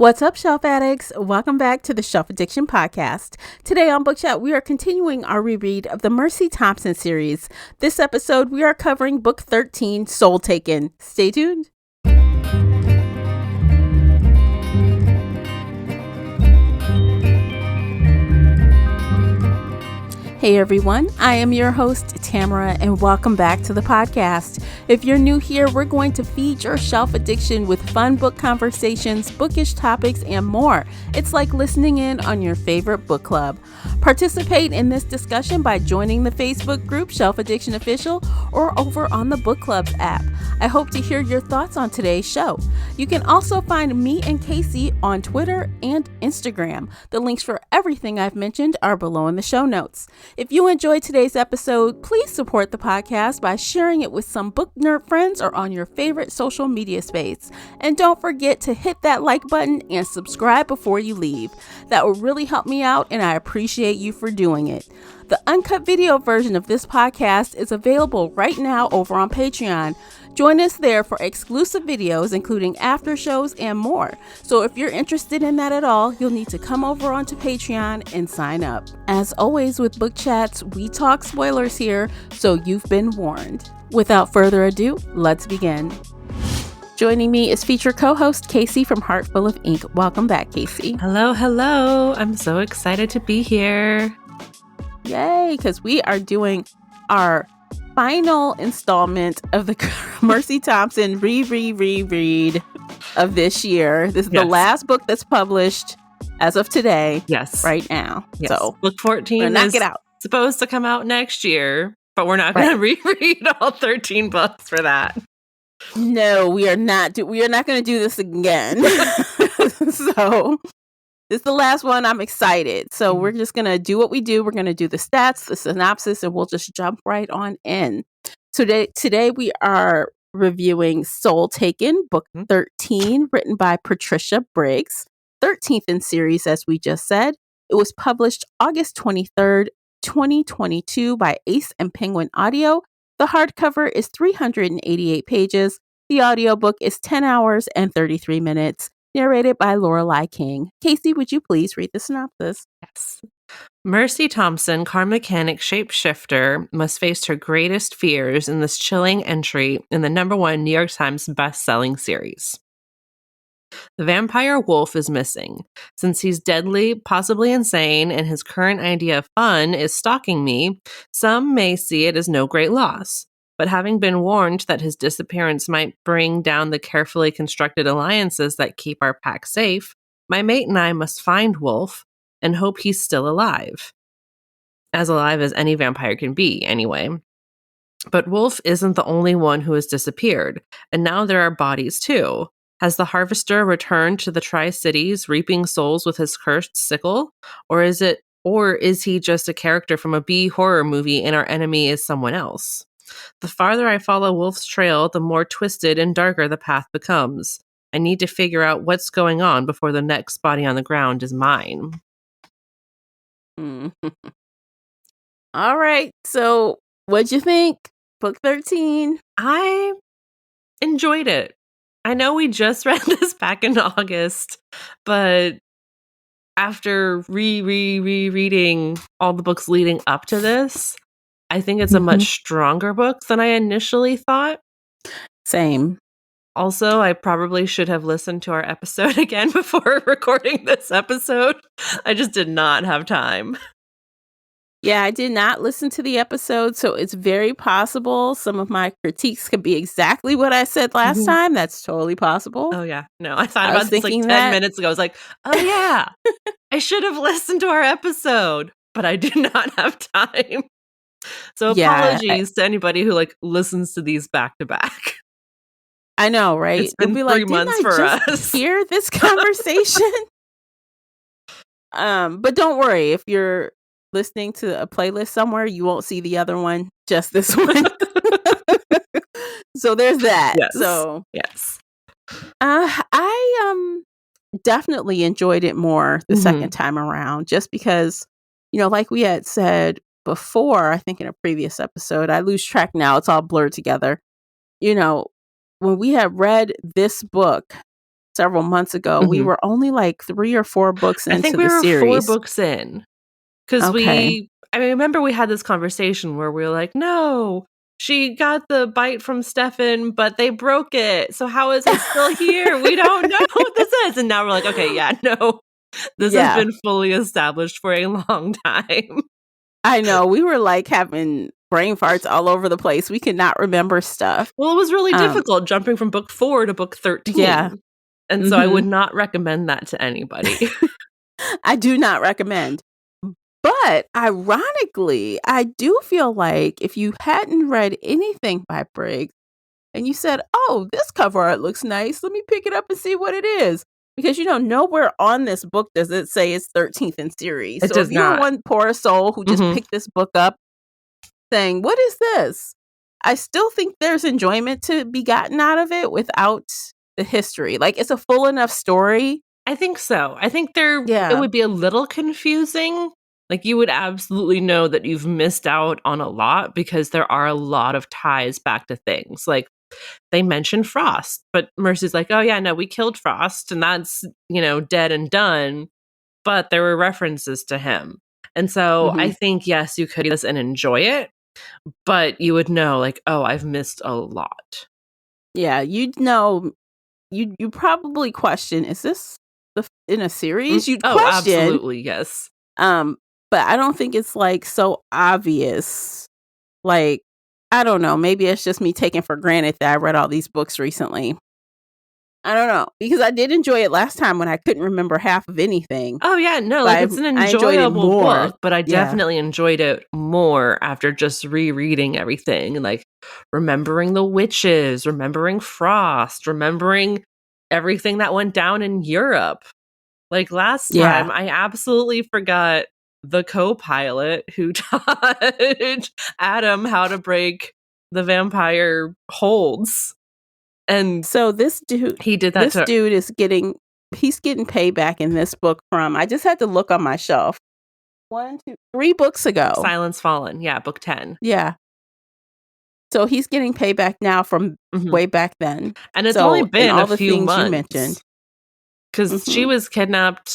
What's up, Shelf Addicts? Welcome back to the Shelf Addiction Podcast. Today on Book Chat, we are continuing our reread of the Mercy Thompson series. This episode, we are covering Book 13, Soul Taken. Stay tuned. Hey everyone, I am your host, Tamara, and welcome back to the podcast. If you're new here, we're going to feed your shelf addiction with fun book conversations, bookish topics, and more. It's like listening in on your favorite book club. Participate in this discussion by joining the Facebook group Shelf Addiction Official or over on the Book Clubs app. I hope to hear your thoughts on today's show. You can also find me and Casey on Twitter and Instagram. The links for everything I've mentioned are below in the show notes. If you enjoyed today's episode, please support the podcast by sharing it with some book nerd friends or on your favorite social media space. And don't forget to hit that like button and subscribe before you leave. That will really help me out, and I appreciate you for doing it. The uncut video version of this podcast is available right now over on Patreon. Join us there for exclusive videos, including after shows and more. So if you're interested in that at all, you'll need to come over onto Patreon and sign up. As always with Book Chats, we talk spoilers here, so you've been warned. Without further ado, let's begin. Joining me is feature co-host Casey from Heart Full of Ink. Welcome back, Casey. Hello. I'm so excited to be here. Yay, because we are doing our final installment of the Mercy Thompson reread of this year. This is the last book that's published as of today. Yes. Right now. Yes. So book 14 is supposed to come out next year, but we're not going to reread all 13 books for that. No, we are not. We are not going to do this again. So this is the last one. I'm excited. So we're just going to do what we do. We're going to do the stats, the synopsis, and we'll just jump right on in. Today we are reviewing Soul Taken, book 13, written by Patricia Briggs, 13th in series, as we just said. It was published August 23rd, 2022 by Ace and Penguin Audio. The hardcover is 388 pages. The audiobook is 10 hours and 33 minutes. Narrated by Lorelei King. Casey, would you please read the synopsis? Yes. Mercy Thompson, car mechanic shapeshifter, must face her greatest fears in this chilling entry in the #1 New York Times best-selling series. The vampire wolf is missing. Since he's deadly, possibly insane, and his current idea of fun is stalking me, some may see it as no great loss. But having been warned that his disappearance might bring down the carefully constructed alliances that keep our pack safe, my mate and I must find Wolf and hope he's still alive. As alive as any vampire can be, anyway. But Wolf isn't the only one who has disappeared, and now there are bodies too. Has the harvester returned to the Tri-Cities, reaping souls with his cursed sickle? Or is he just a character from a B horror movie and our enemy is someone else? The farther I follow Wolf's trail, the more twisted and darker the path becomes. I need to figure out what's going on before the next body on the ground is mine. All right. So, what'd you think? Book 13. I enjoyed it. I know we just read this back in August, but after rereading all the books leading up to this, I think it's a much stronger book than I initially thought. Same. Also, I probably should have listened to our episode again before recording this episode. I just did not have time. Yeah, I did not listen to the episode, so it's very possible some of my critiques could be exactly what I said last time. That's totally possible. Oh, yeah. No, I thought about this like 10 minutes ago. I was like, oh, yeah, I should have listened to our episode, but I did not have time. So apologies to anybody who like listens to these back to back. I know, right? It's been 3 months for us. Hear this conversation? But don't worry, if you're listening to a playlist somewhere, you won't see the other one, just this one. So there's that. Yes. So yes. I definitely enjoyed it more the second time around, just because, like we had said before, I think in a previous episode, I lose track now, it's all blurred together. When we had read this book several months ago. We were only like 3 or 4 books I think into we the were 4 series. books in. 'Cause Okay. I remember we had this conversation where we were like, "No, she got the bite from Stefan, but they broke it. So how is it still here? We don't know what this is." And now we're like, "Okay, yeah, no. This has Yeah. been fully established for a long time." I know. We were like having brain farts all over the place. We could not remember stuff. Well, it was really Um, difficult jumping from book 4 to book yeah. 13. And so I would Mhm. not recommend that to anybody. I do not recommend. But ironically, I do feel like if you hadn't read anything by Briggs and you said, "Oh, this cover art looks nice. Let me pick it up and see what it is." Because, nowhere on this book does it say it's 13th in series. It So if does you're not. one poor soul who just Mhm. picked this book up saying, "What is this?" I still think there's enjoyment to be gotten out of it without the history. Like, it's a full enough story. I think so. I think it Yeah. would be a little confusing. Like, you would absolutely know that you've missed out on a lot because there are a lot of ties back to things. Like, they mention Frost, but Mercy's like, "Oh, yeah, no, we killed Frost, and that's, dead and done." But there were references to him. And so I Mhm. think, yes, you could read this and enjoy it, but you would know, like, "Oh, I've missed a lot." Yeah, you probably question, "Is this in a series?" You'd Oh, question, absolutely, yes. um, but I don't think it's, like, so obvious. Like, I don't know, maybe it's just me taking for granted that I read all these books recently. I don't know, because I did enjoy it last time when I couldn't remember half of anything, Oh, yeah, no, but like, it's an I enjoyed it enjoyable more. book, but I Yeah. definitely enjoyed it more after just rereading everything and, like, remembering the witches, remembering Frost, remembering everything that went down in Europe. Like, last Yeah. time, I absolutely forgot the co-pilot who taught Adam how to break the vampire holds, and So he did that this to dude he's getting payback in this book from I just had to look on my shelf. 1, 2, 3 books ago. Silence Fallen, yeah, book 10. Yeah. So he's getting payback now from Mhm. way back then. And it's only So, and been a all the few things you mentioned. months. 'Cause she Mhm. was kidnapped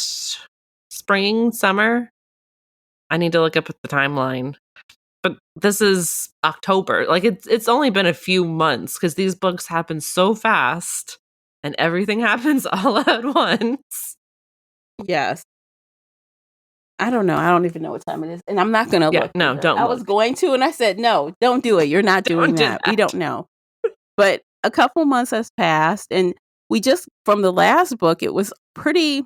spring, summer? I need to look up the timeline. But this is October. Like, it's only been a few months because these books happen so fast, and everything happens all at once. Yes. I don't know. I don't even know what time it is, and I'm not gonna Yeah, look no, either. don't I was look. going to, and I said, "No, don't do it. You're not doing Don't do that. We that. don't know." But a couple months has passed, and we just from the last book, it was pretty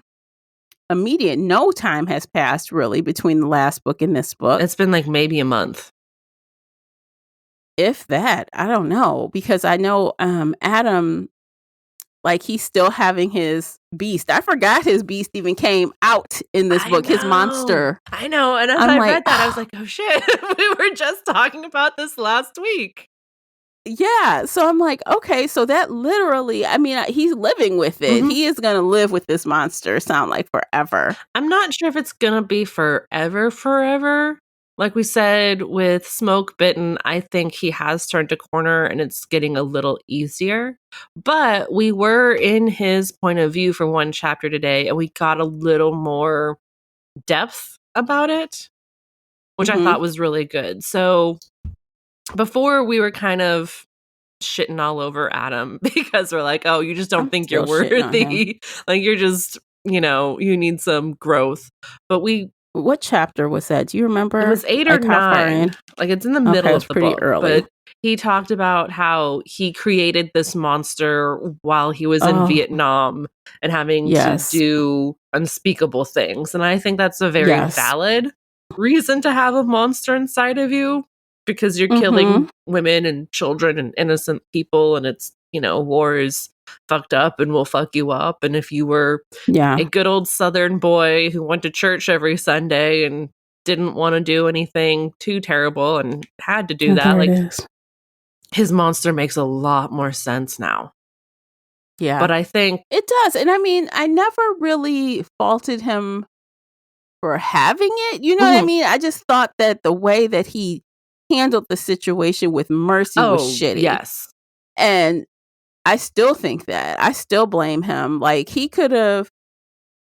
immediate. No time has passed really between the last book and this book. It's been, like, maybe a month. If that, I don't know, because I know, Adam, like, he's still having his beast. I forgot his beast even came out in this book, his monster. I know, and as I'm I like, read that, I was like, "Oh, shit. We were just talking about this last week." yeah, so I'm like, "Okay, so that literally," I mean, he's living with it. Mhm. He is gonna live with this monster, sound like forever. I'm not sure if it's gonna be forever, forever. Like we said with Smoke Bitten, I think he has turned a corner and it's getting a little easier. But we were in his point of view for one chapter today, and we got a little more depth about it, which I Mhm. thought was really good. So before we were kind of shitting all over Adam because we're like, "Oh, you just don't I'm think you're still shitting on him. worthy. Like, you're just, you need some growth." But What chapter was that? Do you it remember, was 8 or like, how far 9. in? Like, it's in the Okay, middle it's of the pretty book, early. but he talked about how he created this monster while he was in Oh, Vietnam and having to yes. do unspeakable things, and I think that's a very Yes. valid reason to have a monster inside of you because you're Mhm. killing women and children and innocent people, and it's, war is fucked up and will fuck you up, and if you were Yeah. a good old Southern boy who went to church every Sunday and didn't wanna do anything too terrible and had to do Oh, that, there it like, is. his monster makes a lot more sense now. Yeah. But I think It does, and I mean, I never really faulted him for having it, you know what I Mhm. mean? I just thought that the way that he handled the situation with Mercy was Oh, shitty, yes. and I still think that. I still blame him. Like, he could have,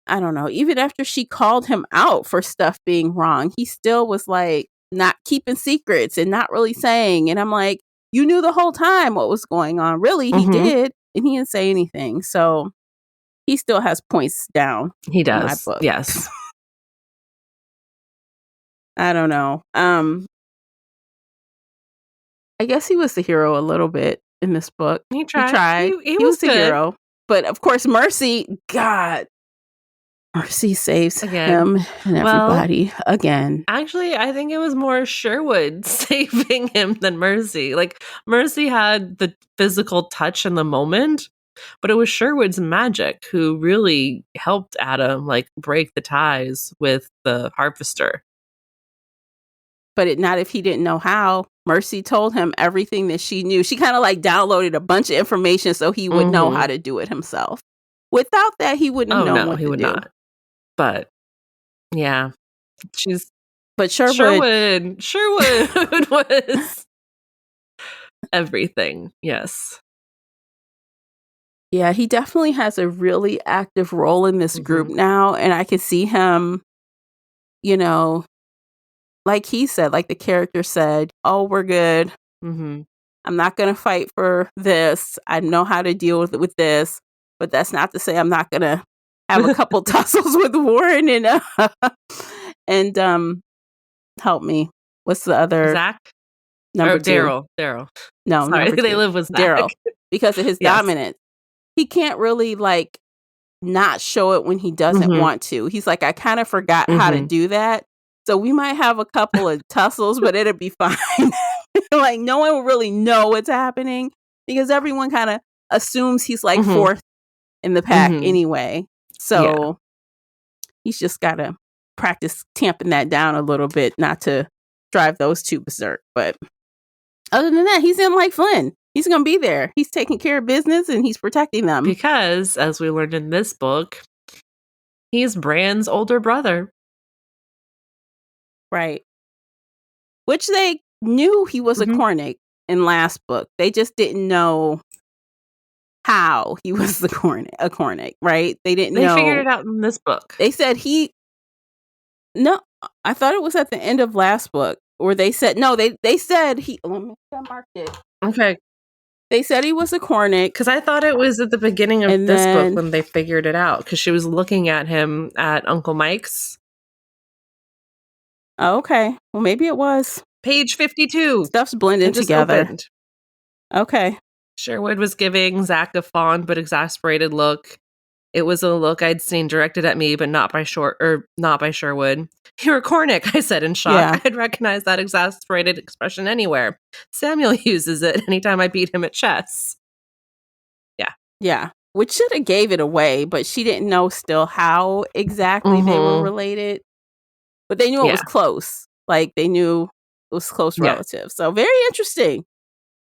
I don't know, even after she called him out for stuff being wrong, he still was like not keeping secrets and not really saying. And I'm like, you knew the whole time what was going on. Really, he did. And he didn't say anything. So he still has points down. He in my does. book. Yes. I don't know. I guess he was the hero a little bit in this book. He tried. He was good. the hero. But of course, Mercy, God, Mercy saves him and everybody again. Actually, I think it was more Sherwood saving him than Mercy. Like, Mercy had the physical touch in the moment, but it was Sherwood's magic who really helped Adam, like, break the ties with the harvester. But not if he didn't know how. Mercy told him everything that she knew. She kind of like downloaded a bunch of information so he would know how to do it himself. Without that, he wouldn't have known what to do. He would not. But yeah, but Sherwood was everything. Yes. Yeah, he definitely has a really active role in this group now, and I can see him, you know, like he said, like the character said, "Oh, we're good. I'm not going to fight for this. I know how to deal with this, but that's not to say I'm not going to have a couple tussles with Warren and help me. What's the other? Zach? Number two. Daryl. No, sorry, number they two. live with Zach. Daryl, because of his dominance. He can't really like not show it when he doesn't want to. He's like, I kind of forgot how to do that. So we might have a couple of tussles, but it'll be fine. Like, no one will really know what's happening because everyone kind of assumes he's like fourth in the pack anyway. So he's just got to practice tamping that down a little bit, not to drive those two berserk. But other than that, he's in like Flynn. He's going to be there. He's taking care of business and he's protecting them. Because, as we learned in this book, he's Bran's older brother. Right. Which they knew he was a Cornick in last book. They just didn't know how he was a Cornick, right? They didn't know. They figured it out in this book. They said no, I thought it was at the end of last book where they said, no, they said he, let me mark it. Okay. They said he was a Cornick. Because I thought it was at the beginning of this book when they figured it out. Because she was looking at him at Uncle Mike's. Oh, okay. Well, maybe it was. Page 52. Stuff's blending together. Opened. Okay. Sherwood was giving Zach a fond but exasperated look. It was a look I'd seen directed at me, but not by Sherwood. You're a Cornick, I said in shock. Yeah. I'd recognize that exasperated expression anywhere. Samuel uses it anytime I beat him at chess. Yeah. Yeah. Which should have gave it away, but she didn't know still how exactly they were related. But they knew it was close. Like, they knew it was close relatives. So very interesting.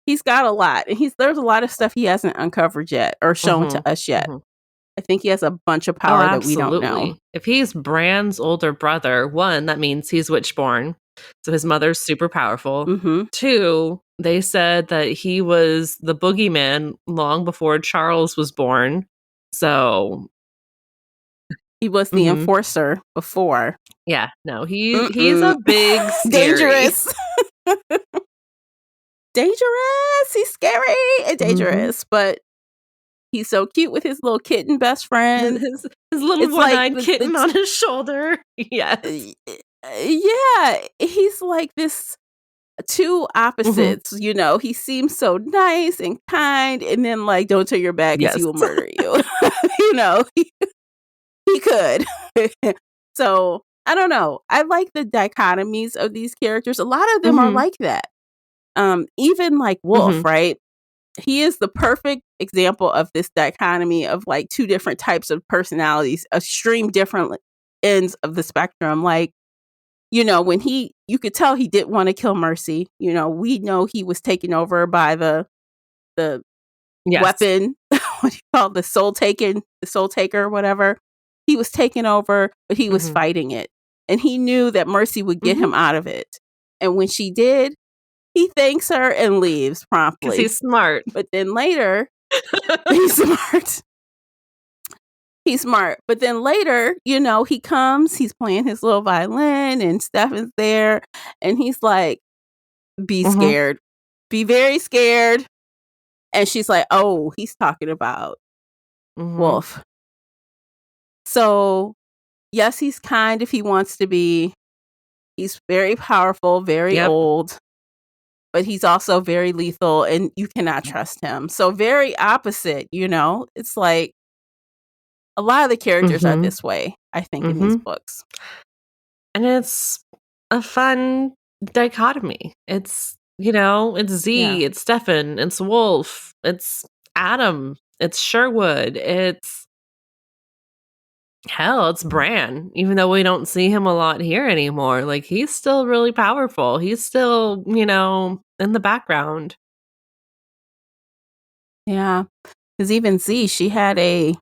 He's got a lot. And there's a lot of stuff he hasn't uncovered yet or shown to us yet. I think he has a bunch of power that we don't know. If he's Bran's older brother, one, that means he's Witchborn. So his mother's super powerful. Two, they said that he was the boogeyman long before Charles was born. So he was the enforcer before. Yeah, no, he's a big dangerous. Dangerous. He's scary and dangerous, but he's so cute with his little kitten best friend. His little one-eyed kitten on his shoulder. Yes. Yeah, he's like this two opposites, you know. He seems so nice and kind, and then like, don't turn your back because he will murder you. You know, he could. So I don't know. I like the dichotomies of these characters. A lot of them are like that. Even like Wolf, right? He is the perfect example of this dichotomy of like two different types of personalities, extreme different ends of the spectrum. Like, you know, when you could tell he didn't want to kill Mercy. You know, we know he was taken over by the weapon, what do you call it? The soul taker, whatever. He was taken over, but he was fighting it. And he knew that Mercy would get him out of it. And when she did, he thanks her and leaves promptly. Because he's smart. But then later, He's smart. He's smart. But then later, he comes, he's playing his little violin and Stefan's there. And he's like, be Mhm. scared. Be very scared. And she's like, oh, he's talking about Mhm. Wolf. So, yes, he's kind if he wants to be. He's very powerful, very Yep. old. But he's also very lethal and you cannot trust him. So very opposite, It's like a lot of the characters are Mhm. this way, I think, in these Mhm. books. And it's a fun dichotomy. It's Yeah. Z, it's Stefan, it's Wolf, it's Adam, it's Sherwood, it's Bran, even though we don't see him a lot here anymore. Like, he's still really powerful. He's still, in the background. Yeah. Because even Z, she had a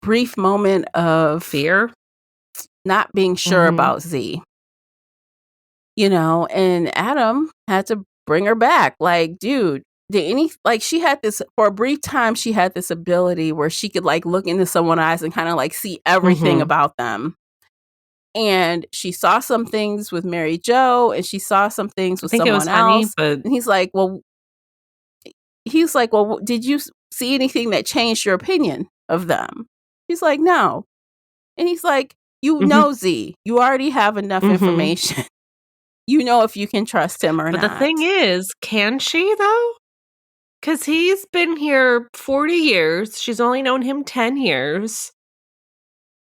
brief moment of Fear? not being sure Mhm. about Z, and Adam had to bring her back. Like, dude, she had this, for a brief time, she had this ability where she could like look into someone's eyes and kind of like see everything Mhm. about them. And she saw some things with Mary Jo and she saw some things I with think it was someone funny, else. but And he's like, well, did you see anything that changed your opinion of them? He's like, no. And he's like, Mhm. Z, you already have enough Mhm. information. You know if you can trust him or But the not. thing is, can she though? 'Cause he's been here 40 years. She's only known him 10 years.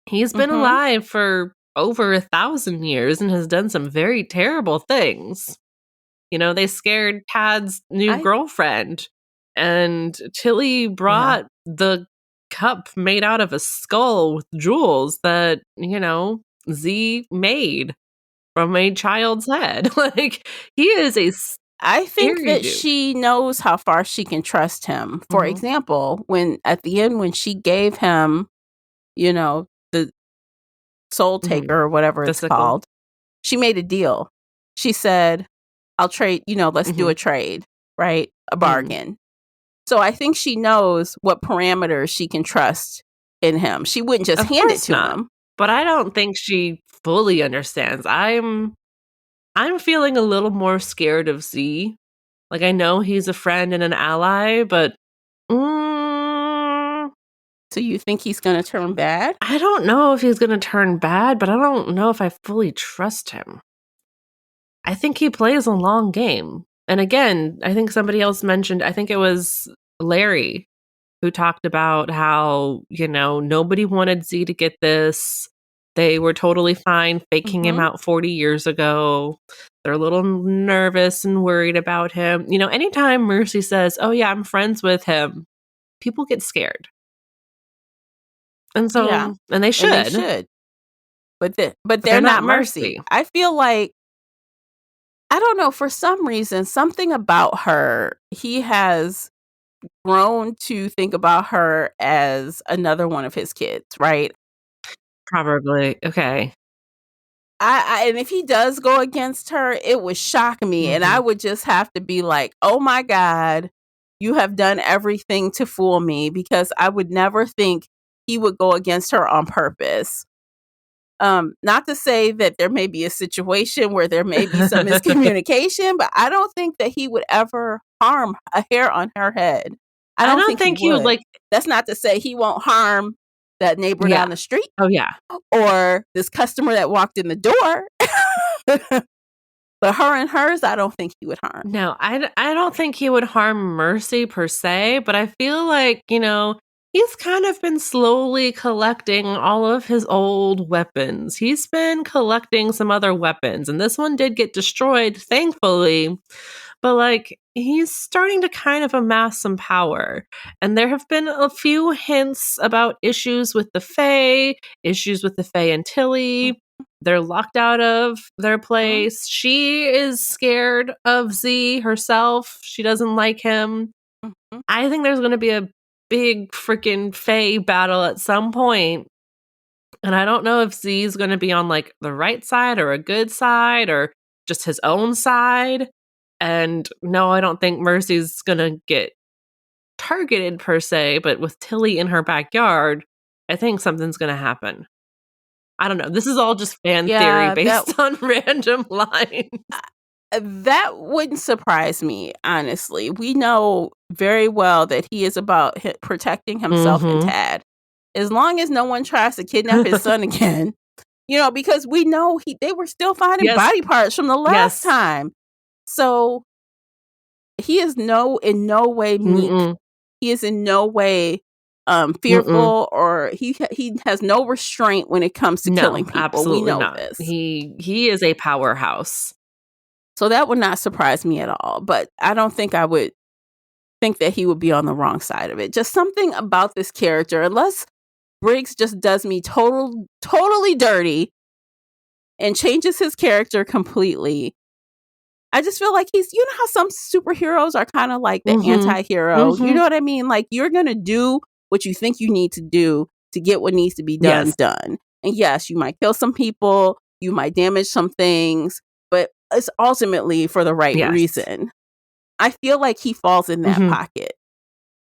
He's been Mm-hmm. alive for over 1,000 years and has done some very terrible things. They scared Tad's new I girlfriend, and Tilly Yeah. brought the cup made out of a skull with jewels that, Z made from a child's head. Like, he is a I think scary that dude. she knows how far she can trust him. For Mhm. example, when at the end when she gave him, the soul taker Mhm. or whatever The it's sickle. called, she made a deal. She said, I'll trade, let's do a Mhm. trade, right? A Mm. bargain. So I think she knows what parameters she can trust in him. She wouldn't just Of hand it course to not, him. but I don't think she fully understands. I'm feeling a little more scared of Z. Like, I know he's a friend and an ally, but, mm, So you think he's going to turn bad? I don't know if he's gonna turn bad, but I don't know if I fully trust him. I think he plays a long game. And again, I think somebody else mentioned, I think it was Larry, who talked about how, nobody wanted Z to get this. They were totally fine faking him Mhm. out 40 years ago. They're a little nervous and worried about him. Anytime Mercy says, "Oh yeah, I'm friends with him," people get scared. And Yeah. and they And they should, should. But but they're they're not not Mercy. Mercy. I feel like I don't know, for some reason, something about her, he has grown to think about her as another one of his kids, right? Probably. Okay. And if he does go against her, it would shock me, and I Mhm. would just have to be like, "Oh my god, you have done everything to fool me," because I would never think he would go against her on purpose. Not to say that there may be a situation where there may be some miscommunication, but I don't think that he would ever harm a hair on her head. I I don't don't think he think he would, would. like. That's not to say he won't harm that neighbor Yeah. down the street Oh, yeah. or this customer that walked in the door. But her and hers, I don't think he would harm. No, I don't think he would harm Mercy per se, but I feel like, he's kind of been slowly collecting all of his old weapons. He's been collecting some other weapons, and this one did get destroyed, thankfully. But, like, he's starting to kind of amass some power. And there have been a few hints about issues with the Fae and Tilly. They're locked out of their Mhm, place. She is scared of Z herself. She doesn't like him. mhm. I think there's going to be a big freaking Fae battle at some point. And I don't know if Z is going to be on like the right side or a good side or just his own side. And no, I don't think Mercy's going to get targeted per se, but with Tilly in her backyard, I think something's gonna happen. I don't know. This is all just fan theory Yeah, based on random lines. that wouldn't surprise me, honestly. We know very well that he is about protecting himself and Mhm. Tad. As long as no one tries to kidnap his son again, because we know they were still finding Yes, body parts from the last yes. time. So he is in no way meek. Mm-mm, He is in no way mm-mm. fearful, or he has no restraint when it comes to killing No, people. We absolutely know not. this. He is a powerhouse. So that would not surprise me at all. But I don't think I would think that he would be on the wrong side of it. Just something about this character, unless Briggs just does me totally dirty and changes his character completely. I just feel like he's, how some superheroes are kind of like the Mhm, anti-hero. You mhm. know what I mean? Like, you're going to do what you think you need to do to get what needs to be done Yes. done. And yes, you might kill some people, you might damage some things, but it's ultimately for the right Yes. reason. I feel like he falls in that Mhm. pocket.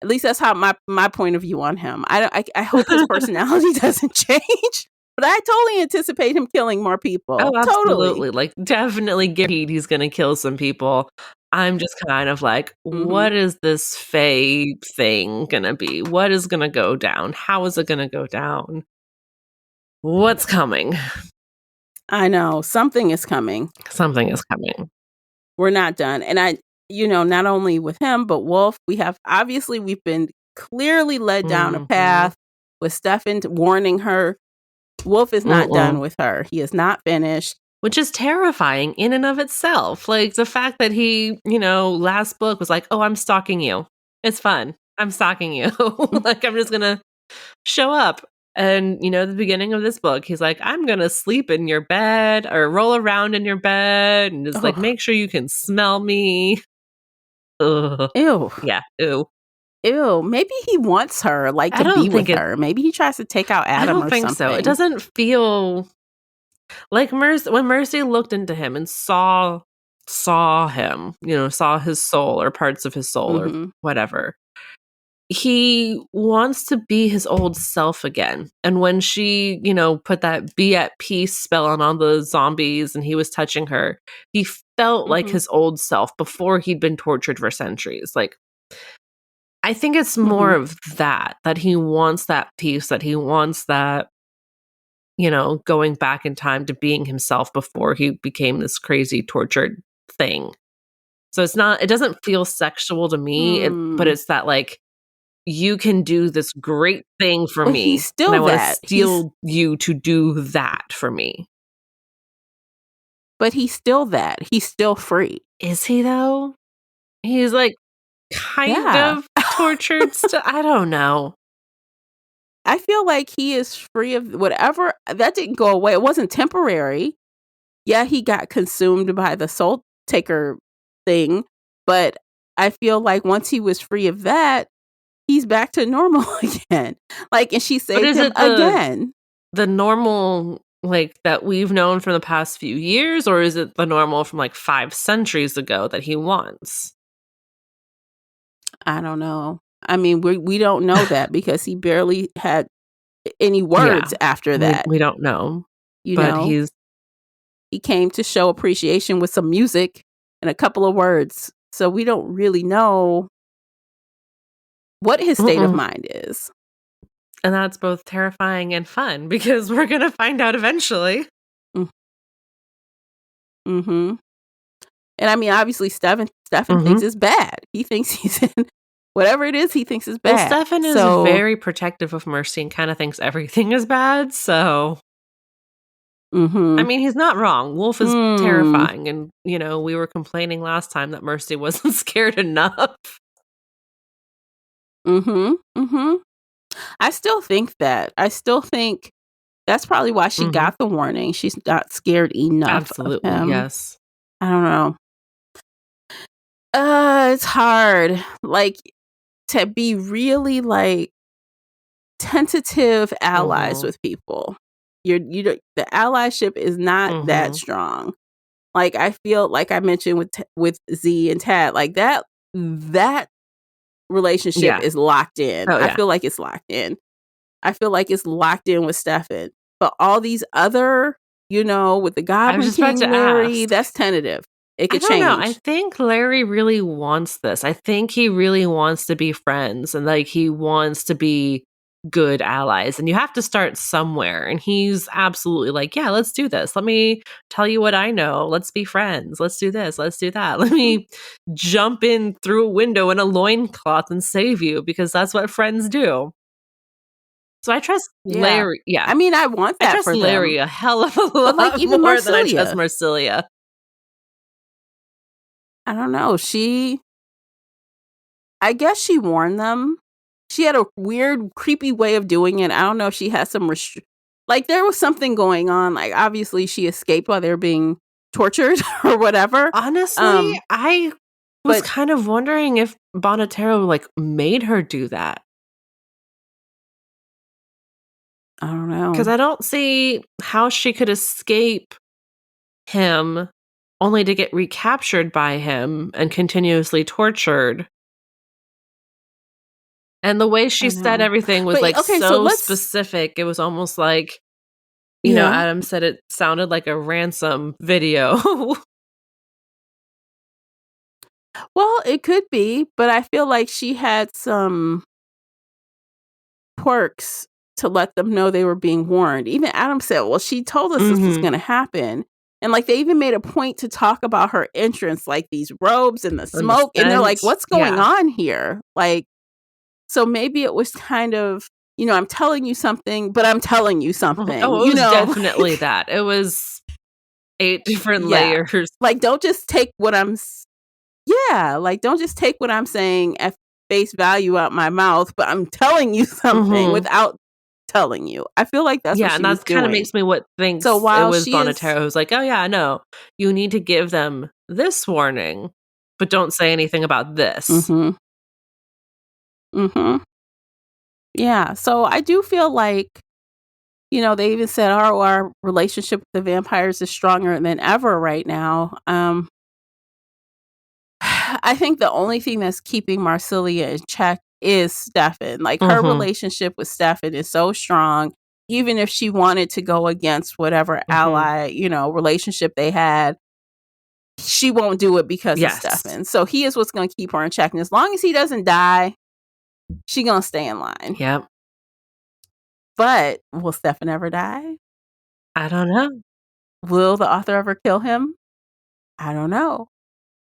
At least that's how my point of view on him. I hope his personality doesn't change, but I totally anticipate him killing more Oh, people. Totally. absolutely, like, definitely guaranteed he's gonna kill some people. I'm just kind of like, Mhm. "What is this Fae thing gonna be? What is gonna go down? How is it gonna go down? What's coming?" I know something is coming. Something is coming. We're not done. And not only with him, but Wolf, we've been clearly led down a Mhm. path with Stefan warning her. Wolf is not done Mm-mm. with her. He is not finished. Which is terrifying in and of itself. Like, the fact that he, last book was like, "Oh, I'm stalking you. It's fun. I'm stalking you." Like, I'm just gonna show up. And, the beginning of this book, he's like, "I'm gonna sleep in your bed or roll around in your bed and just, like, Oh, make sure you can smell me." Ugh. ew. Yeah, ew. Ew. Maybe he wants her, like, I to be don't think with it her. Maybe he tries to take out I Adam don't or think so. It something. doesn't feel like when Mercy looked into him and saw him, saw his soul or parts of his soul or Mhm. whatever. He wants to be his old self again. And when she, put that be at peace spell on all the zombies and he was touching her, he felt like Mhm. his old self before he'd been tortured for centuries. Like, I think it's more Mhm. of that he wants that peace, that he wants that, going back in time to being himself before he became this crazy tortured thing. So it doesn't feel sexual to me, but Hmm. it's that, like, you can do this great thing for But he's me, and still I wanna that. steal you to do that for me. He's still that. He's still free. Is he though? He's, like, kind Yeah. of tortured I don't know. I feel like he is free of whatever that didn't go away. It wasn't temporary. Yeah, he got consumed by the soul taker thing, but I feel like once he was free of that, he's back to normal again. Like, and she But saved is him it again. the normal, like, that we've known from the past few years, or is it the normal from, like, 5 centuries ago that he wants? I don't know. I mean, we don't know that because he barely had any Yeah. words after that, We don't know, you but know? he's He came to show appreciation with some music and a couple of words. So we don't really know what his state of mm-mm. mind is. And that's both terrifying and fun because we're gonna find out eventually. Mm, mhm. And I mean, obviously, Stefan thinks Mhm. it's bad. He thinks he's in whatever it is, he thinks is Well, bad. Stefan is So, very protective of Mercy and kinda thinks everything is bad, so I mhm. mean, he's not wrong. Wolf is Mm. terrifying, and, we were complaining last time that Mercy wasn't scared enough. Mhm. Mhm. I still think that. I still think that's probably why she Mhm. got the warning. She's not scared enough of Absolutely, him. yes. I don't know. It's hard. Like, to be really, like, tentative allies Mhm. with people. You don't the allyship is not that Mhm. strong. Like, I feel like I mentioned with Z and Tad, like, that relationship Yeah. is locked in. Oh, I yeah. feel like it's locked in. I feel like it's locked in with Stefan. But all these other, with the I was Goblin just about King, to Larry, ask. that's tentative. It I could don't know. I change. think Larry really wants this. I think he really wants to be friends and like he wants to be good allies. And you have to start somewhere. And he's absolutely like, yeah, let's do this. Let me tell you what I know. Let's be friends. Let's do this. Let's do that. Let Mhm. me jump in through a window in a loincloth and save you because that's what friends do. So I trust Yeah. Larry. Yeah. I mean, I want I that trust for them. Larry a hell of a But like lot even more than I trust Marsilia, Marsilia. I don't know. I guess she warned them. She had a weird, creepy way of doing it. I don't know if she had some like there was something going on. Like obviously she escaped while they were being tortured or whatever. Honestly, Um, I was but kind of wondering if Bonatero, like, made her do that I don't because know. I don't see how she could escape him only to get recaptured by him and continuously tortured. And the way she I said know. everything was, But like, okay, so so let's specific. It was almost like, yeah. Adam said it sounded like a ransom video. Well, it could be, but I feel like she had some quirks to let them know they were being warned. Even Adam said, "Well, she told us this was Mhm. going to happen." And like they even made a point to talk about her entrance, like these robes and the And the smoke, and they're like, scent. "What's going Yeah. on here?" Like, so maybe it was kind of, I'm telling you something, but I'm telling you Mhm. something, Oh, it was definitely like, that. It was 8 different yeah, layers. like don't just take what yeah, like don't just take what I'm saying at face value out my mouth, but I'm telling you something Mhm. without telling you. I feel like that's what Yeah, and she was that kinda doing. makes me what So thinks it while was she is Bonatero who's like, "Oh, yeah, no, you need to give them this warning, but don't say anything about this." mhm, mhm, yeah, so I do feel like, they even said, "Oh, our relationship with the vampires is stronger than ever right now." I think the only thing that's keeping Marsilia in check is Stefan. Like her Mhm, relationship with Stefan is so strong. Even if she wanted to go against whatever mhm. relationship they had, she won't do it because of Yes. Stefan. So he is what's going to keep her in check. And as long as he doesn't die, she going to stay in line. Yep. But will Stefan ever die? I don't know. Will the author ever kill him? I don't know.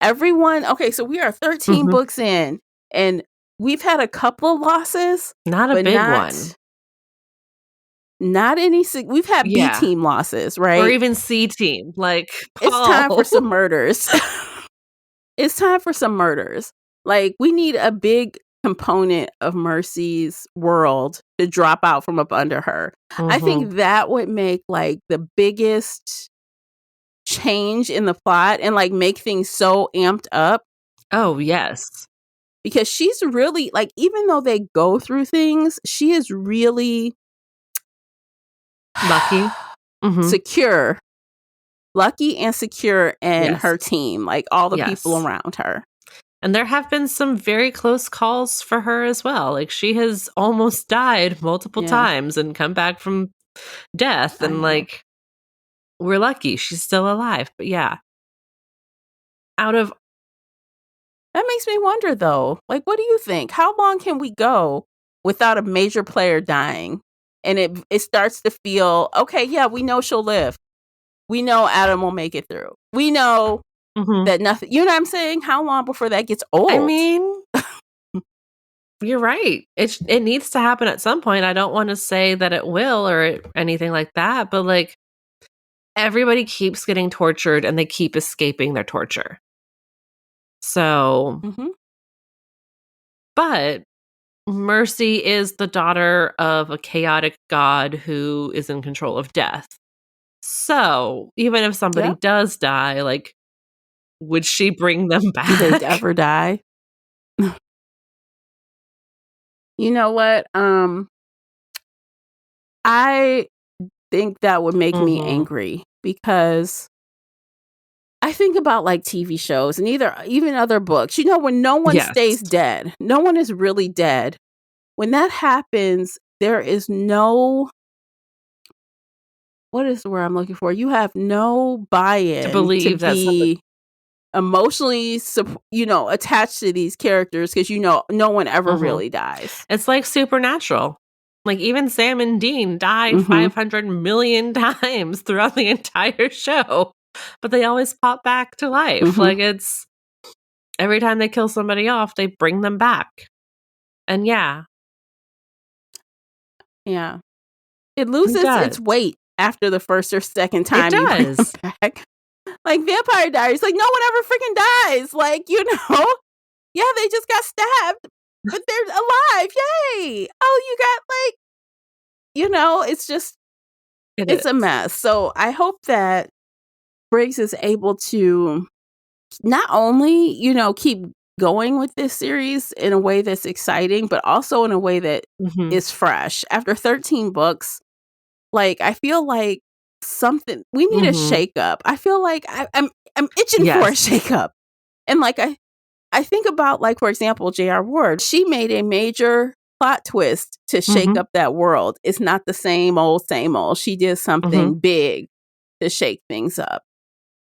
Everyone, okay, so we are 13 Mhm. books in and we've had a couple losses, Not a but big one. not any we've had B Yeah, team losses, or right? even C team, like It's time for Paul. some murders. It's time for some murders. Like we need a big component of Mercy's world to drop out from up under her. I Mhm. think that would make like the biggest change in the plot and like make things so amped up Oh, yes. because she's really like even though they go through things, she is really Lucky. Mhm. secure, lucky and secure in Yes. her team, like all the people Yes. around her. And there have been some very close calls for her as well. Like, she has almost died multiple Yeah, times and come back from death, I and, know. like, we're lucky she's still alive. But yeah, out of That makes me wonder though. Like what do you think? How long can we go without a major player dying? And it starts to feel, okay, yeah, we know she'll live. We know Adam will make it through. We know Mhm. that nothing, you know what I'm saying? How long before that gets I old? mean, you're right. It needs to happen at some point. I don't wanna say that it will or anything like that, but, like, everybody keeps getting tortured and they keep escaping their torture. So Mhm. but Mercy is the daughter of a chaotic god who is in control of death. So, even if somebody Yep. does die, like, would she bring them Do they back? ever die? You know what? I think that would make me Mhm. angry because I think about like TV shows and even other books, when no one Yes. stays dead, no one is really dead. When that happens, there is no, what is the word I'm looking for? You have no buy-in To to believe that somebody be emotionally, attached to these characters because no one ever really dies. It's like Supernatural. Like, even Sam and Dean die Mhm. 500 million times throughout the entire show, but they always pop back to life. Mhm. Like, it's every time they kill somebody off, they bring them back. And yeah, Yeah. It loses does. its weight after the first or second It time you bring them does. back. Like Vampire Diaries, like no one ever freaking dies. Like, yeah, they just got stabbed, but they're alive. Yay. Oh, you got it's just, it's a mess. So I hope that Briggs is able to not only, keep going with this series in a way that's exciting, but also in a way that Mhm. is fresh. After 13 books, like, I feel like we need a Mhm. shakeup. I feel like I'm itching for a Yes. shakeup. And like I think about, like, for example, J.R. Ward. She made a major plot twist to shake Mhm. up that world. It's not the same old, same old. She did something big to shake things up.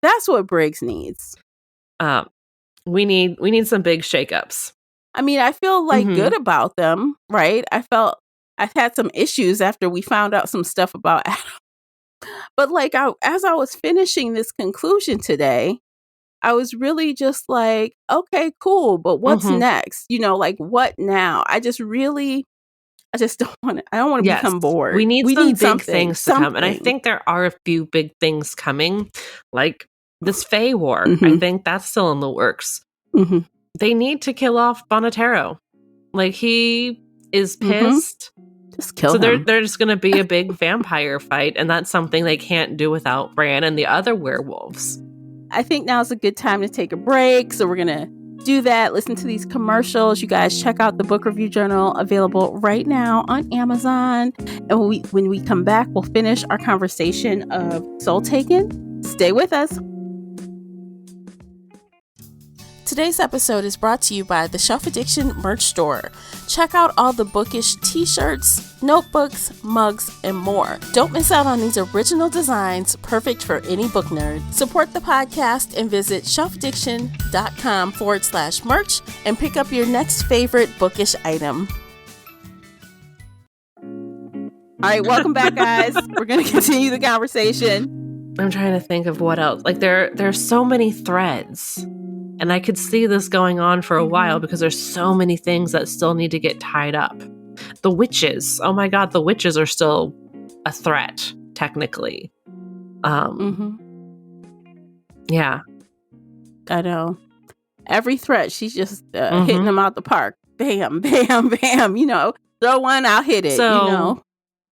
That's what Briggs needs. We need some big shakeups. I mean, I feel like good about them, right? I've had some issues after we found out some stuff about Adam. But like as I was finishing this conclusion today, I was really just like, okay, cool, but what's next? Like what now? I just don't want to, I don't want to Yes. become bored. We need some need big something, things to come, and I something. think there are a few big things coming, like this Fae War. I Mhm. think that's still in the works. Mhm. They need to kill off Bonatero. Like, he is Mhm. pissed. Just kill So him. there's going to be a big vampire fight, and that's something they can't do without Bran and the other werewolves. I think now's a good time to take a break. So we're going to do that. Listen to these commercials. You guys check out the book review journal available right now on Amazon. And when we come back, we'll finish our conversation of Soul Taken. Stay with us. Today's episode is brought to you by the Shelf Addiction merch store. Check out all the bookish t-shirts, notebooks, mugs, and more. Don't miss out on these original designs, perfect for any book nerd. Support the podcast and visit shelfaddiction.com/merch and pick up your next favorite bookish item. All right, welcome back, guys. We're going to continue the conversation. I'm trying to think of what else. Like, there's so many threads. And I could see this going on for a while because there's so many things that still need to get tied up. The witches. Oh my God, the witches are still a threat, technically. Yeah. I know. Every threat, she's just hitting them out the park. Bam, bam, bam. Throw one, I'll hit it. So,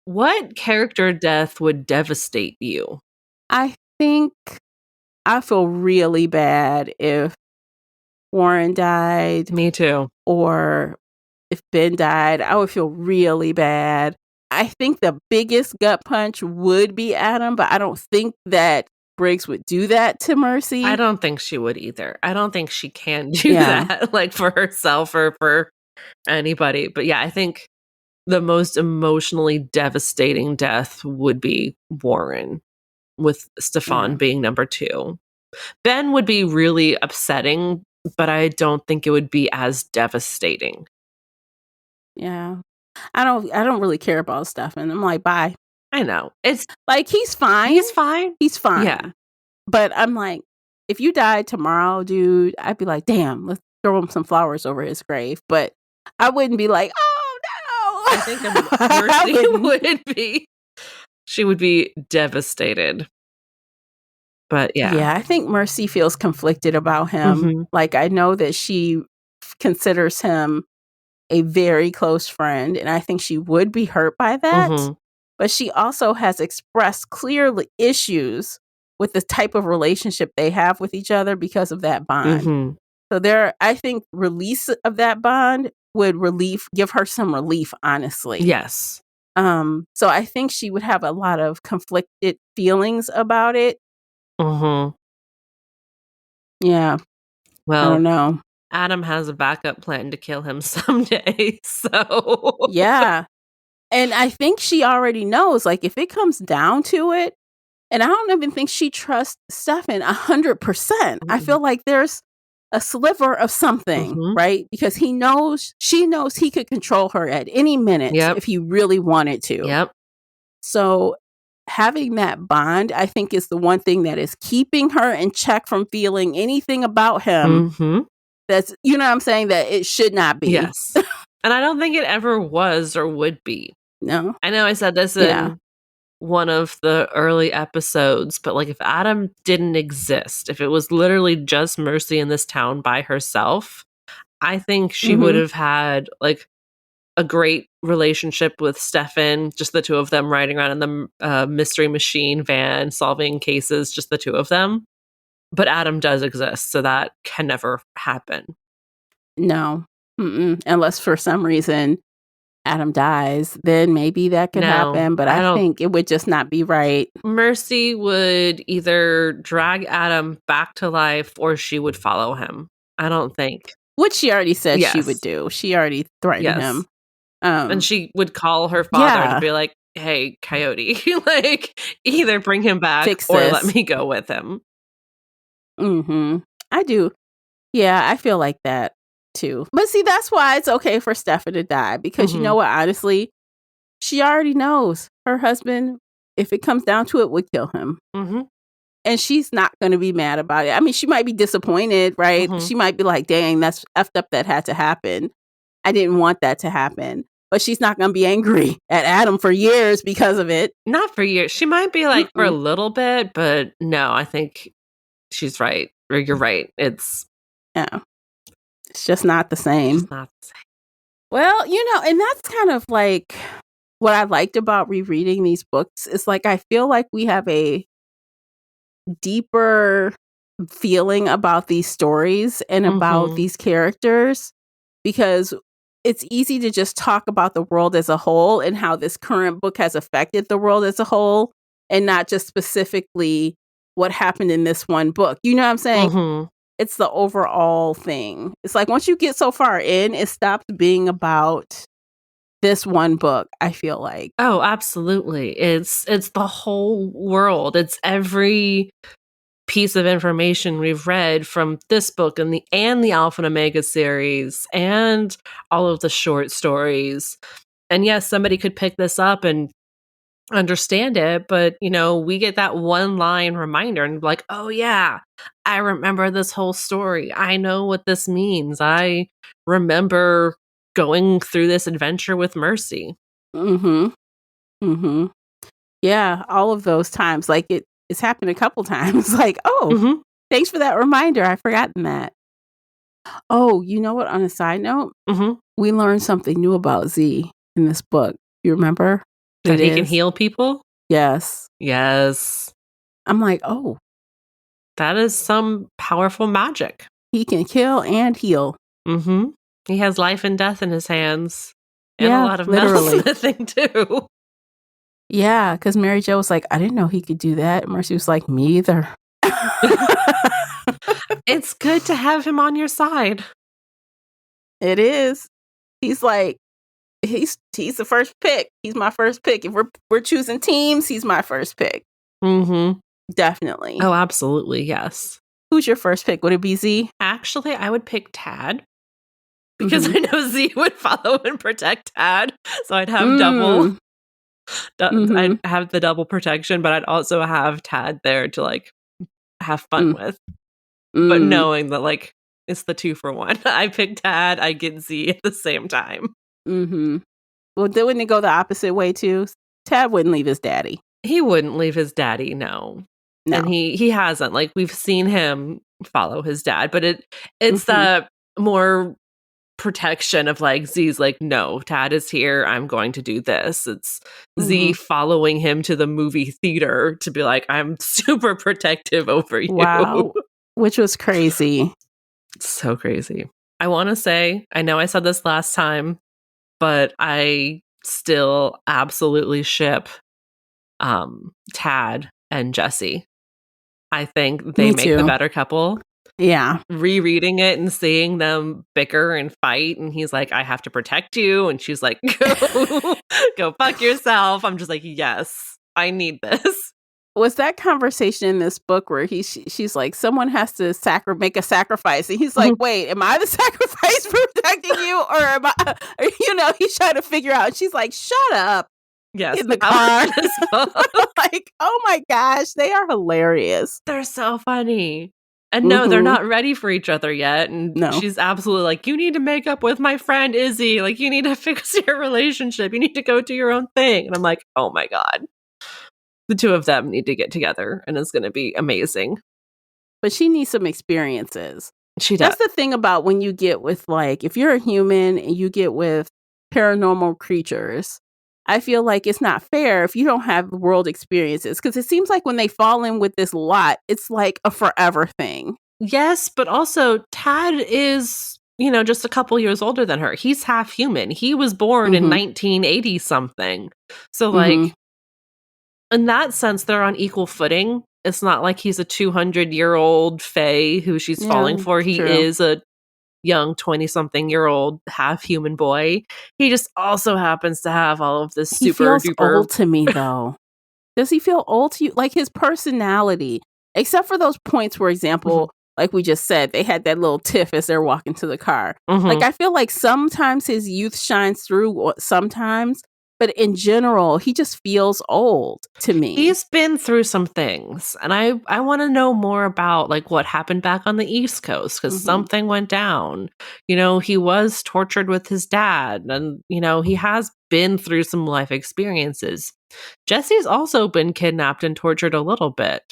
what character death would devastate you? I think I feel really bad if Warren died. Me too. Or if Ben died, I would feel really bad. I think the biggest gut punch would be Adam, but I don't think that Briggs would do that to Mercy. I don't think she would either. I don't think she can do that, like, for herself or for anybody. But yeah, I think the most emotionally devastating death would be Warren, with Stefan being number 2. Ben would be really upsetting, but I don't think it would be as devastating. Yeah. I don't really care about stuff, and I'm like, bye. I know. It's like, he's fine. He's fine. He's fine. Yeah. But I'm like, if you died tomorrow, dude, I'd be like, damn, let's throw him some flowers over his grave. But I wouldn't be like, oh no. I think Mercy would be. She would be devastated. But yeah. Yeah, I think Mercy feels conflicted about him. Like, I know that she considers him a very close friend, and I think she would be hurt by that. But she also has expressed clearly issues with the type of relationship they have with each other because of that bond. So I think release of that bond would give her some relief, honestly. Yes. So I think she would have a lot of conflicted feelings about it. Yeah. I Well, don't know. Adam has a backup plan to kill him someday, so Yeah. And I think she already knows, like, if it comes down to it, and I don't even think she trusts Stefan 100%. I Mm-mm. feel like there's a sliver of something, Mhm. right? Because she knows he could control her at any minute Yep. if he really wanted to. Yep. So having that bond, I think, is the one thing that is keeping her in check from feeling anything about him Mhm. that's, you know what I'm saying, that it should not be. Yes. And I don't think it ever was or would be. No? I know I said this Yeah. in one of the early episodes, but, like, if Adam didn't exist, if it was literally just Mercy in this town by herself, I think she would Mhm. have had, like, a great relationship with Stefan, just the two of them riding around in the mystery machine van, solving cases, just the two of them. But Adam does exist, so that can never happen. No. Mm-mm. Unless for some reason Adam dies, then maybe that could No, happen, but I I don't. think it would just not be right. Mercy would either drag Adam back to life or she would follow him. I don't think. Which she already said she would Yes. do. She already threatened Yes. him. And she would call her father to Yeah, be like, "Hey, Coyote, like, either bring him back fix or let this. me go with him." Mhm. I do. Yeah, I feel like that too. But see, that's why it's okay for Stefan to die because you know Mhm. what? Honestly, she already knows her husband, if it comes down to it, would kill him. Mhm. And she's not going to be mad about it. I mean, she might be disappointed, right? Mhm. She might be like, dang, that's effed up that had to happen. I didn't want that to happen. But she's not going to be angry at Adam for years because of it. Not for years. She might be like for a Mm-mm. little bit, but no, I think she's right. Or you're right. It's Yeah, it's just not the same. just not the same. Well, and that's kind of like what I liked about rereading these books is like I feel like we have a deeper feeling about these stories and about Mhm. these characters because it's easy to just talk about the world as a whole and how this current book has affected the world as a whole and not just specifically what happened in this one book. You know what I'm saying? Mhm. It's the overall thing. It's like once you get so far in, it stops being about this one book, I feel like. Oh, absolutely. It's the whole world. It's every piece of information we've read from this book and the Alpha and Omega series and all of the short stories. And yes, somebody could pick this up and understand it, but we get that one line reminder and be like, "Oh yeah, I remember this whole story. I know what this means. I remember going through this adventure with Mercy." Mhm. Mhm. Yeah, all of those times, like, it's happened a couple times, like, "Oh, Mhm. thanks for that reminder, I've forgotten that." Oh, you know what, on a side note, Mhm. we learned something new about Z in this book. You remember what That it he can is? heal people? Yes. Yes. I'm like, "Oh, That is some powerful magic. he can kill and heal." Mhm. He has life and death in his hands and a Yeah, lot of metal literally. smithing too. Yeah, because Mary Jo was like, "I didn't know he could do that." Mercy was like, "Me either." It's good to have him on your side. It is. He's like he's the first pick. He's my first pick. If we're choosing teams, he's my first pick. Mhm. Definitely. Oh, absolutely, yes. Who's your first pick? Would it be Z? Actually, I would pick Tad because Mhm. I know Z would follow and protect Tad, so I'd have double. Mm. Mhm. I'd have the double protection, but I'd also have Tad there to, like, have fun Mm. with. But Mm. knowing that, like, it's the 2 for 1. I pick Tad, I get Z at the same time. Mhm. Well, then wouldn't it go the opposite way too? Tad wouldn't leave his daddy. He wouldn't leave his daddy, no. And No. he hasn't, like, we've seen him follow his dad, but it's Mhm. the more protection of, like, Z's like, "No, Tad is here, I'm going to do this." It's Z Mhm. following him to the movie theater to be like, "I'm super protective over you." Wow. Which was crazy. So crazy. I wanna say, I know I said this last time, but I still absolutely ship, Tad and Jesse. I think they Me make the too. better couple. Yeah. rereading it and seeing them bicker and fight, and he's like, I have to protect you, and she's like, go fuck yourself. I'm just like, yes, I need this. Was that conversation in this book where she's like, someone has to make a sacrifice, and he's like, wait, am I the sacrifice for protecting you, or am I? He's trying to figure out. She's like, shut up. Yes, in the car. Like, oh my gosh, they are hilarious. They're so funny. And no, they're not ready for each other yet. And she's absolutely like, you need to make up with my friend Izzy. Like, you need to fix your relationship. You need to go do your own thing. And I'm like, oh my God. The two of them need to get together, and it's going to be amazing. But she needs some experiences. She does. That's the thing about when you get with, like, if you're a human and you get with paranormal creatures, I feel like it's not fair if you don't have world experiences, because it seems like when they fall in with this lot, it's like a forever thing. Yes, but also Tad is, just a couple years older than her. He's half human. He was born in 1980 something. So like, in that sense, they're on equal footing. It's not like he's a 200-year-old fae who she's falling for. He is a young 20-something-year-old half-human boy. He just also happens to have all of this super He feels old to me, though. Does he feel old to you? Like, his personality, except for those points, for example, like we just said, they had that little tiff as they're walking to the car. Like, I feel like sometimes his youth shines through, sometimes. But in general, he just feels old to me. He's been through some things. And I want to know more about, like, what happened back on the East Coast, because something went down. He was tortured with his dad. And, he has been through some life experiences. Jesse's also been kidnapped and tortured a little bit.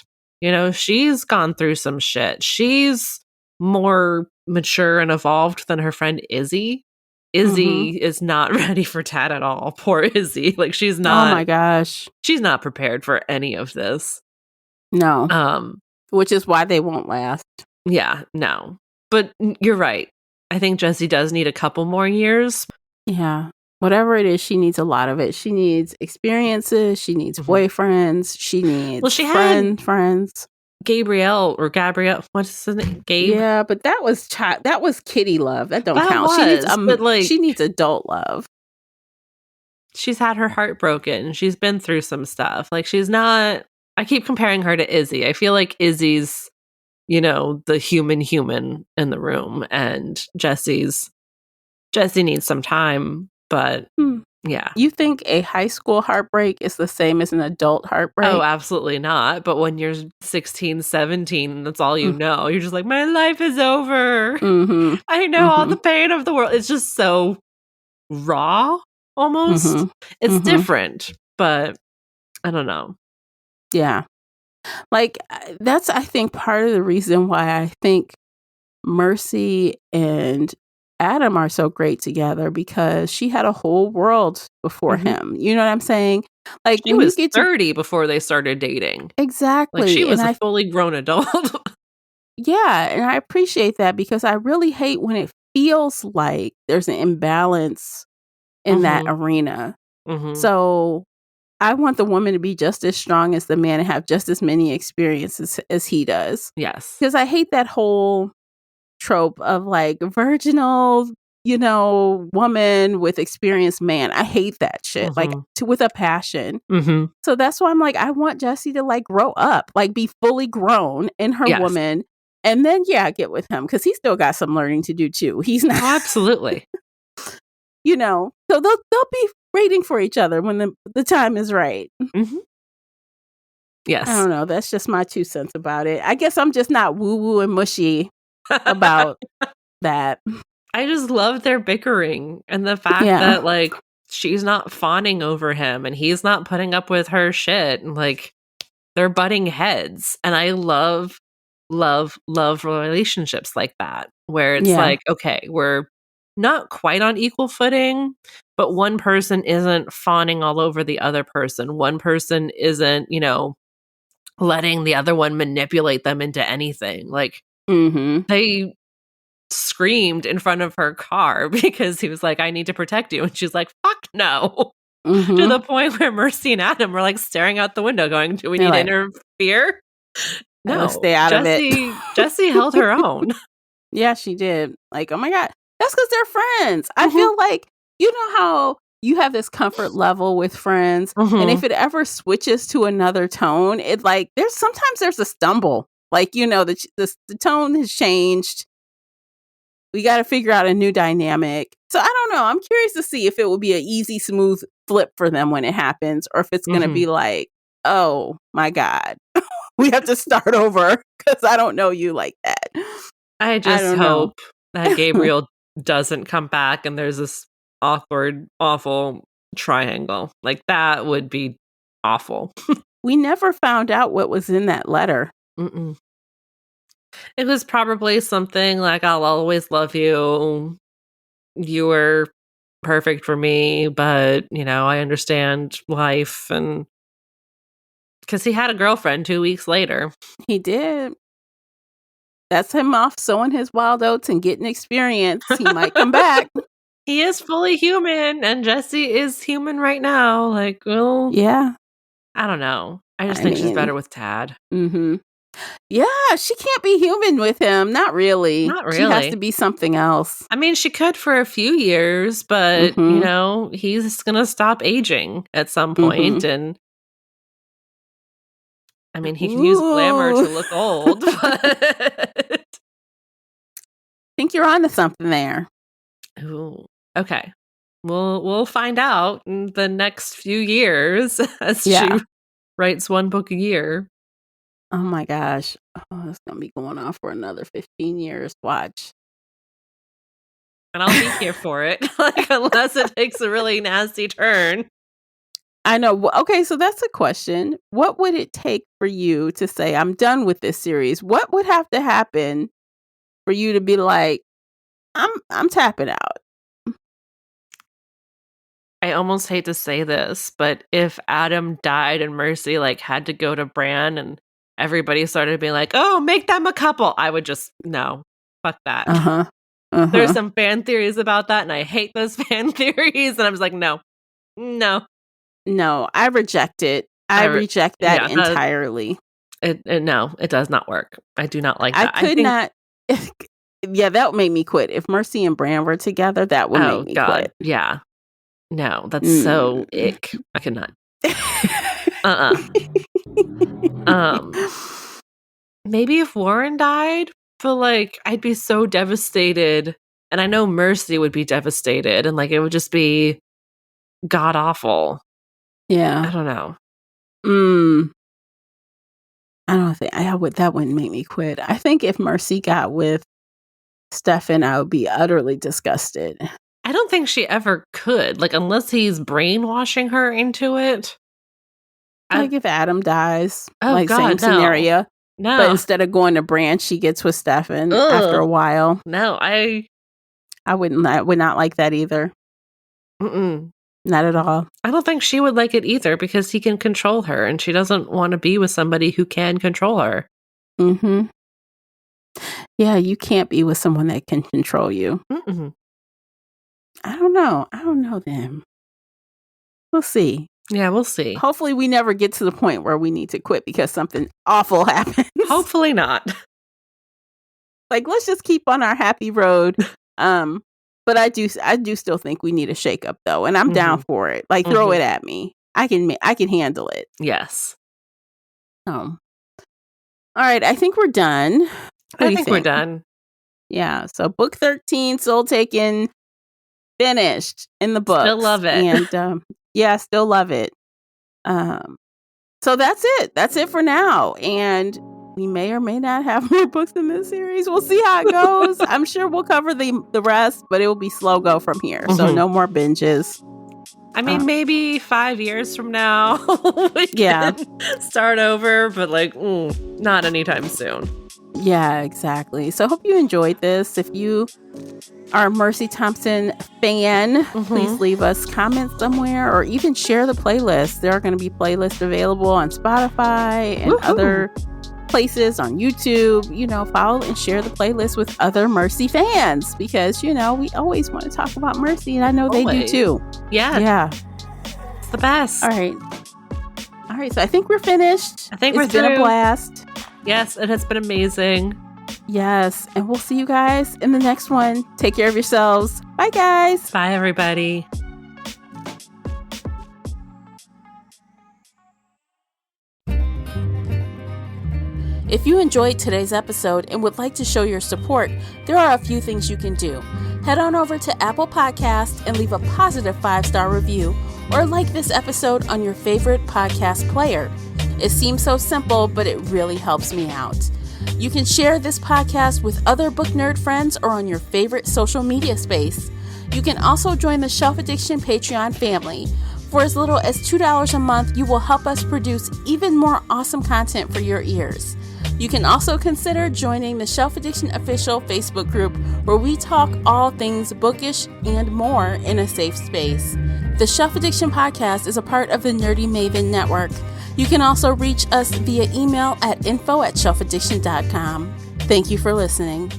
She's gone through some shit. She's more mature and evolved than her friend Izzy. Izzy is not ready for Tad at all. Poor Izzy. Like, she's not. Oh my gosh. She's not prepared for any of this. No. Which is why they won't last. Yeah, no. But you're right. I think Jessie does need a couple more years. Yeah. Whatever it is, she needs a lot of it. She needs experiences. She needs boyfriends. She needs friends. Gabrielle, what's his name? Gabe? Yeah, but that was kitty love. That don't count. She needs adult love. She's had her heart broken. She's been through some stuff. Like, she's not. I keep comparing her to Izzy. I feel like Izzy's, the human in the room, and Jessie needs some time, but yeah. You think a high school heartbreak is the same as an adult heartbreak? Oh, absolutely not. But when you're 16, 17, that's all you know. You're just like, my life is over. I know all the pain of the world. It's just so raw, almost. It's different, but I don't know. Yeah. Like, that's, I think, part of the reason why I think Mercy and Adam are so great together, because she had a whole world before him. You know what I'm saying? Like, she was 30 before they started dating. Exactly. Like, she was a fully grown adult. Yeah, and I appreciate that, because I really hate when it feels like there's an imbalance in that arena. So I want the woman to be just as strong as the man and have just as many experiences as he does. Yes. Because I hate that whole trope of, like, virginal, woman with experienced man. I hate that shit, like, with a passion. So that's why I'm like, I want Jessie to, like, grow up, like, be fully grown in her woman, and then get with him, because he's still got some learning to do too. He's not absolutely. So they'll be waiting for each other when the time is right. Yes. I don't know. That's just my 2 cents about it. I guess I'm just not woo-woo and mushy about that. I just love their bickering, and the fact that, like, she's not fawning over him and he's not putting up with her shit, and, like, they're butting heads. And I love relationships like that, where it's like, okay, we're not quite on equal footing, but one person isn't fawning all over the other person. One person isn't, letting the other one manipulate them into anything. Like, they screamed in front of her car because he was like, I need to protect you. And she's like, fuck no. To the point where Mercy and Adam were, like, staring out the window going, do we need to interfere? No, stay out of it. Jessie held her own. Yeah, she did. Like, oh my God, that's because they're friends. I feel like, you know how you have this comfort level with friends, and if it ever switches to another tone, it like sometimes there's a stumble. Like, the tone has changed. We got to figure out a new dynamic. So I don't know. I'm curious to see if it will be an easy, smooth flip for them when it happens, or if it's going to be like, oh my God, we have to start over because I don't know you like that. I just hope that Gabriel doesn't come back and there's this awkward, awful triangle. Like, that would be awful. We never found out what was in that letter. Mm-mm. It was probably something like, I'll always love you. You were perfect for me, but, I understand life. And because he had a girlfriend 2 weeks later. He did. That's him off sowing his wild oats and getting experience. He might come back. He is fully human, and Jessie is human right now. Like, well, yeah. I don't know. I think she's better with Tad. Mm-hmm. Yeah, she can't be human with him. Not really. Not really. She has to be something else. I mean, she could for a few years, but, he's going to stop aging at some point, and I mean, he can use glamour to look old, but... I think you're onto something there. Ooh, okay. We'll find out in the next few years as she writes one book a year. Oh my gosh. Oh, it's going to be going on for another 15 years. Watch. And I'll be here for it, like, unless it takes a really nasty turn. I know. Okay, so that's a question. What would it take for you to say, I'm done with this series? What would have to happen for you to be like, I'm tapping out? I almost hate to say this, but if Adam died and Mercy had to go to Bran and everybody started being like, oh, make them a couple, I would just, no, fuck that. There's some fan theories about that, and I hate those fan theories, and I'm just like, no, I reject it. I reject that entirely. No, it does not work. I do not like that. I could not. Yeah, that would make me quit. If Mercy and Bran were together, that would make me quit. Yeah. No, that's so ick. I cannot. Maybe if Warren died, but I'd be so devastated, and I know Mercy would be devastated, and it would just be god awful. Yeah, I don't know. I don't think that wouldn't make me quit. I think if Mercy got with Stefan, I would be utterly disgusted. I don't think she ever could, unless he's brainwashing her into it. If Adam dies, God, same scenario. No. But instead of going to Bran, she gets with Stefan after a while. No, I would not like that either. Not at all. I don't think she would like it either, because he can control her, and she doesn't want to be with somebody who can control her. Yeah, you can't be with someone that can control you. I don't know them. We'll see. Yeah, we'll see. Hopefully we never get to the point where we need to quit because something awful happens. Hopefully not. Let's just keep on our happy road. But I do still think we need a shakeup though, and I'm down for it. Throw it at me. I can handle it. Yes. All right, I think we're done. I think we're done. Yeah, so book 13, Soul Taken, finished in the books. Still love it. And still love it. So that's it. That's it for now. And we may or may not have more books in this series. We'll see how it goes. I'm sure we'll cover the rest, but it will be slow go from here. So no more binges. I mean, maybe 5 years from now we can start over, but not anytime soon. Yeah, exactly. So I hope you enjoyed this. If you are a Mercy Thompson fan, please leave us comments somewhere or even share the playlist. There are going to be playlists available on Spotify and other places on YouTube. Follow and share the playlist with other Mercy fans because, we always want to talk about Mercy, and I know they do too. Yeah. It's the best. All right. So I think we're finished. I think it's been a blast. Yes, it has been amazing. Yes, and we'll see you guys in the next one. Take care of yourselves. Bye, guys. Bye, everybody. If you enjoyed today's episode and would like to show your support, there are a few things you can do. Head on over to Apple Podcasts and leave a positive 5-star review, or like this episode on your favorite podcast player. It seems so simple, but it really helps me out. You can share this podcast with other book nerd friends or on your favorite social media space. You can also join the Shelf Addiction Patreon family. For as little as $2 a month, you will help us produce even more awesome content for your ears. You can also consider joining the Shelf Addiction Official Facebook group, where we talk all things bookish and more in a safe space. The Shelf Addiction Podcast is a part of the Nerdy Maven Network. You can also reach us via email at info@shelfaddiction.com. Thank you for listening.